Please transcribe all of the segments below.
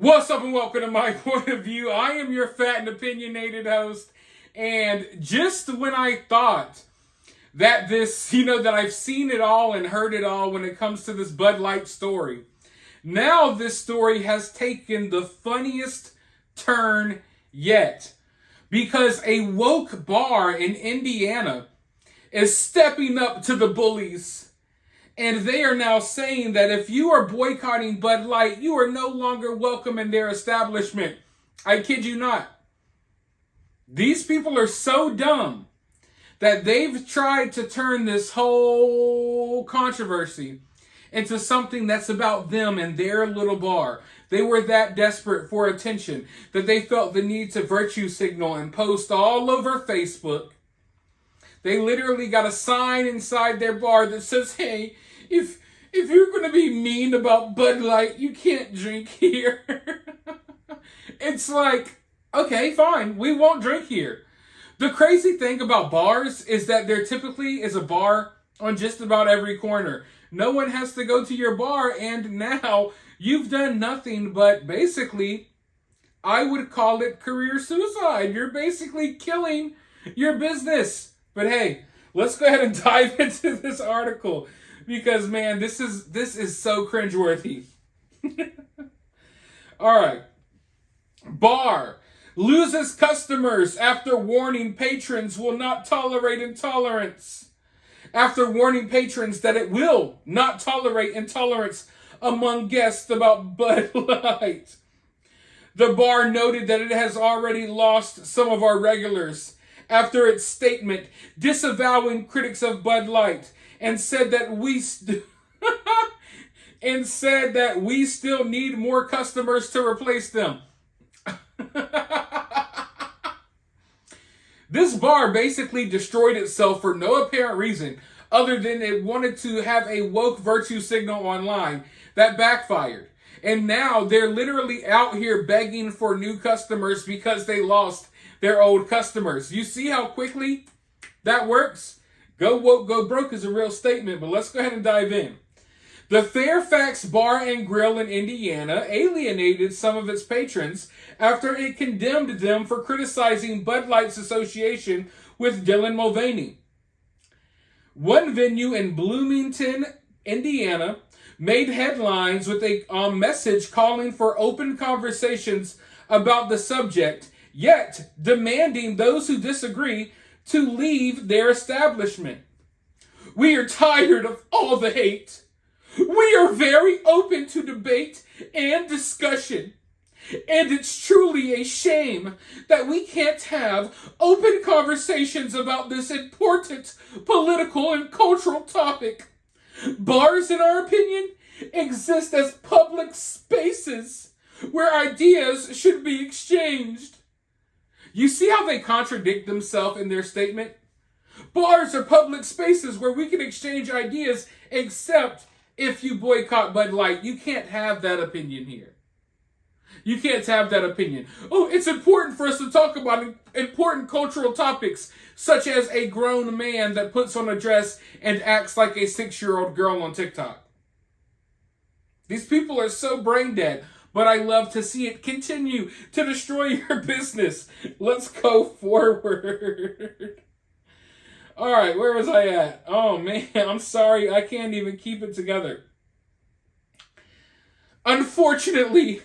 What's up and welcome to my point of view. I am your fat and opinionated host. And just when I thought that that I've seen it all and heard it all when it comes to this Bud Light story, now this story has taken the funniest turn yet. Because a woke bar in Indiana is stepping up to the bullies. And they are now saying that if you are boycotting Bud Light, you are no longer welcome in their establishment. I kid you not. These people are so dumb that they've tried to turn this whole controversy into something that's about them and their little bar. They were that desperate for attention that they felt the need to virtue signal and post all over Facebook. They literally got a sign inside their bar that says, hey, if you're going to be mean about Bud Light, you can't drink here. It's like, okay, fine, we won't drink here. The crazy thing about bars is that there typically is a bar on just about every corner. No one has to go to your bar, and now you've done nothing but basically, I would call it career suicide. You're basically killing your business. But hey, let's go ahead and dive into this article because, man, this is so cringeworthy. All right. Bar loses customers after warning patrons will not tolerate intolerance. After warning patrons that it will not tolerate intolerance among guests about Bud Light. The bar noted that it has already lost some of our regulars after its statement disavowing critics of Bud Light and said that we still need more customers to replace them. This bar basically destroyed itself for no apparent reason other than it wanted to have a woke virtue signal online that backfired. And now they're literally out here begging for new customers because they lost their old customers. You see how quickly that works? Go woke, go broke is a real statement, but let's go ahead and dive in. The Fairfax Bar and Grill in Indiana alienated some of its patrons after it condemned them for criticizing Bud Light's association with Dylan Mulvaney. One venue in Bloomington, Indiana, made headlines with a message calling for open conversations about the subject, yet demanding those who disagree to leave their establishment. We are tired of all the hate. We are very open to debate and discussion. And it's truly a shame that we can't have open conversations about this important political and cultural topic. Bars, in our opinion, exist as public spaces where ideas should be exchanged. You see how they contradict themselves in their statement? Bars are public spaces where we can exchange ideas, except if you boycott Bud Light. You can't have that opinion here. You can't have that opinion. Oh, it's important for us to talk about important cultural topics, such as a grown man that puts on a dress and acts like a 6-year-old girl on TikTok. These people are so brain dead, but I love to see it continue to destroy your business. Let's go forward. All right, where was I at? Oh, man, I'm sorry. I can't even keep it together. Unfortunately,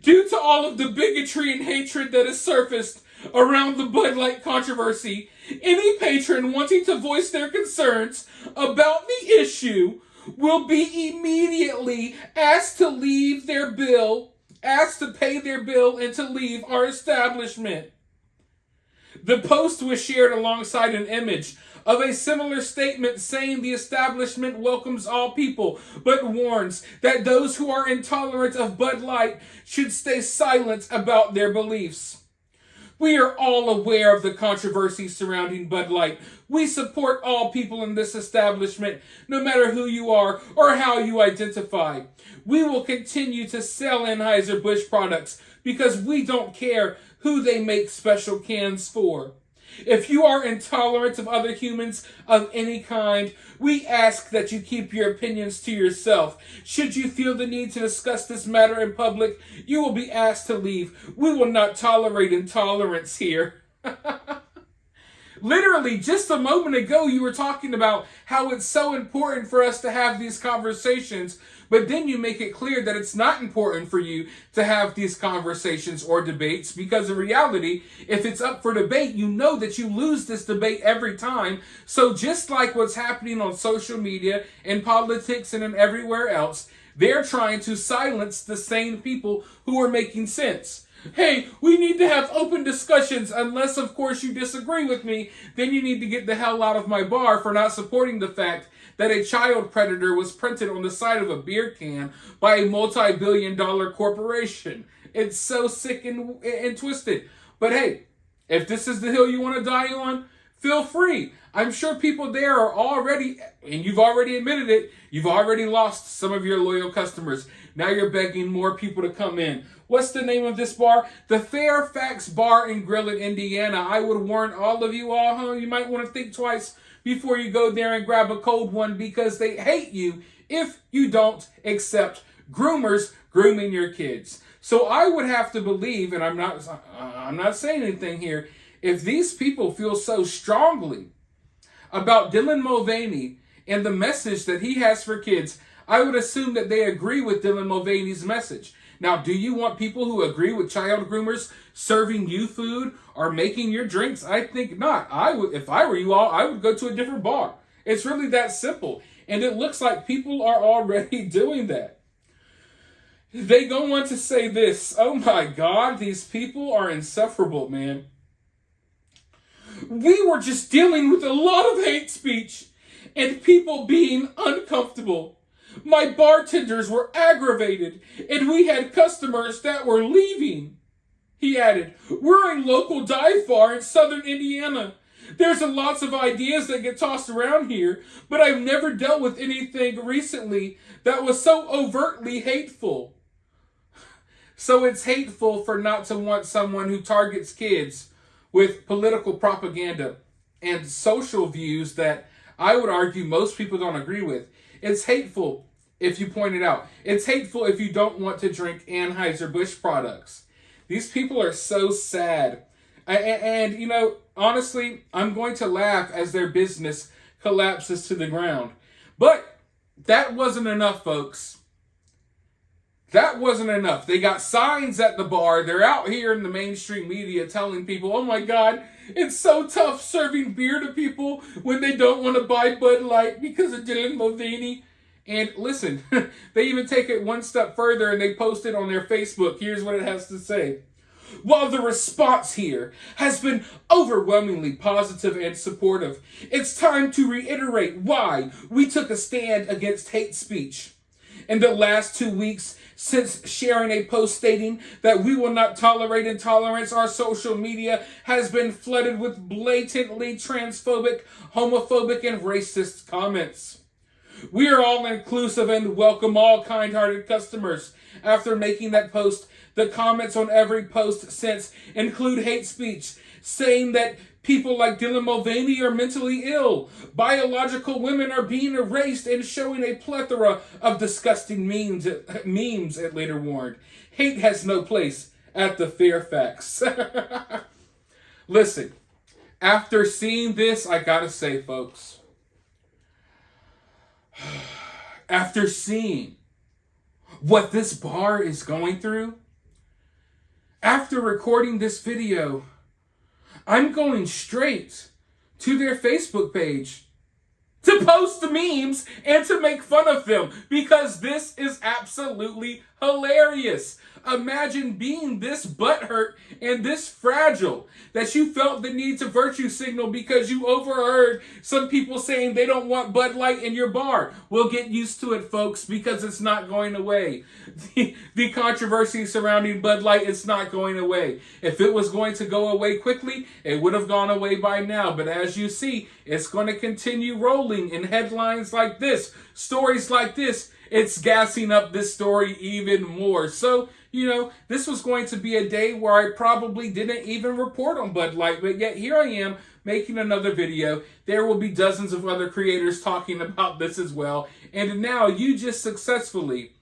due to all of the bigotry and hatred that has surfaced around the Bud Light controversy, any patron wanting to voice their concerns about the issue will be immediately asked to leave their bill, asked to pay their bill and to leave our establishment. The post was shared alongside an image of a similar statement saying the establishment welcomes all people, but warns that those who are intolerant of Bud Light should stay silent about their beliefs. We are all aware of the controversy surrounding Bud Light. We support all people in this establishment, no matter who you are or how you identify. We will continue to sell Anheuser-Busch products because we don't care who they make special cans for. If you are intolerant of other humans of any kind, we ask that you keep your opinions to yourself. Should you feel the need to discuss this matter in public, you will be asked to leave. We will not tolerate intolerance here. Literally, just a moment ago, you were talking about how it's so important for us to have these conversations, but then you make it clear that it's not important for you to have these conversations or debates, because in reality, if it's up for debate, you know that you lose this debate every time. So just like what's happening on social media, in politics, and in everywhere else, they're trying to silence the sane people who are making sense. Hey, we need to have open discussions, unless, of course, you disagree with me. Then you need to get the hell out of my bar for not supporting the fact that a child predator was printed on the side of a beer can by a multi-billion-dollar corporation. It's so sick and twisted. But hey, if this is the hill you want to die on, feel free. I'm sure people there are already, and you've already admitted it, you've already lost some of your loyal customers. Now you're begging more people to come in. What's the name of this bar? The Fairfax Bar and Grill in Indiana. I would warn all of you all, you might want to think twice before you go there and grab a cold one, because they hate you if you don't accept groomers grooming your kids. So I would have to believe, and I'm not saying anything here, if these people feel so strongly about Dylan Mulvaney and the message that he has for kids, I would assume that they agree with Dylan Mulvaney's message. Now, do you want people who agree with child groomers serving you food or making your drinks? I think not. If I were you all, I would go to a different bar. It's really that simple. And it looks like people are already doing that. They go on to say this. Oh my God, these people are insufferable, man. We were just dealing with a lot of hate speech and people being uncomfortable. My bartenders were aggravated, and we had customers that were leaving. He added, we're a local dive bar in southern Indiana. There's lots of ideas that get tossed around here, but I've never dealt with anything recently that was so overtly hateful. So it's hateful for not to want someone who targets kids with political propaganda and social views that I would argue most people don't agree with. It's hateful if you point it out. It's hateful if you don't want to drink Anheuser-Busch products. These people are so sad. And, you know, honestly, I'm going to laugh as their business collapses to the ground. But that wasn't enough, folks. That wasn't enough. They got signs at the bar. They're out here in the mainstream media telling people, oh my God, it's so tough serving beer to people when they don't want to buy Bud Light because of Dylan Mulvaney. And listen, they even take it one step further and they post it on their Facebook. Here's what it has to say. While the response here has been overwhelmingly positive and supportive, it's time to reiterate why we took a stand against hate speech. In the last 2 weeks, since sharing a post stating that we will not tolerate intolerance, our social media has been flooded with blatantly transphobic, homophobic, and racist comments. We are all inclusive and welcome all kind-hearted customers. After making that post, the comments on every post since include hate speech, saying that people like Dylan Mulvaney are mentally ill, biological women are being erased, and showing a plethora of disgusting memes, it later warned. Hate has no place at the Fairfax. Listen, after seeing this, I gotta say, folks, after seeing what this bar is going through, after recording this video, I'm going straight to their Facebook page to post the memes and to make fun of them, because this is absolutely hilarious. Imagine being this butthurt and this fragile that you felt the need to virtue signal because you overheard some people saying they don't want Bud Light in your bar. We'll get used to it, folks, because it's not going away. The controversy surrounding Bud Light is not going away. If it was going to go away quickly, it would have gone away by now. But as you see, it's going to continue rolling in headlines like this, stories like this. It's gassing up this story even more. So This was going to be a day where I probably didn't even report on Bud Light, but yet here I am making another video. There will be dozens of other creators talking about this as well. And now you just successfully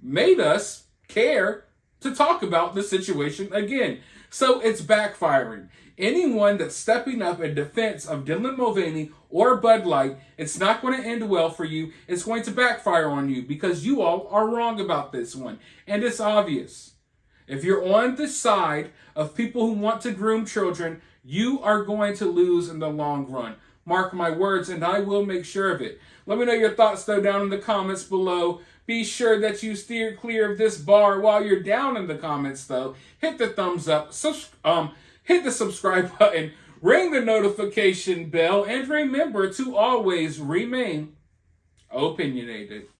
made us care to talk about the situation again. So it's backfiring. Anyone that's stepping up in defense of Dylan Mulvaney or Bud Light, it's not going to end well for you. It's going to backfire on you because you all are wrong about this one. And it's obvious. If you're on the side of people who want to groom children, you are going to lose in the long run. Mark my words, and I will make sure of it. Let me know your thoughts, though, down in the comments below. Be sure that you steer clear of this bar. While you're down in the comments, though, hit the thumbs up, hit the subscribe button, ring the notification bell, and remember to always remain opinionated.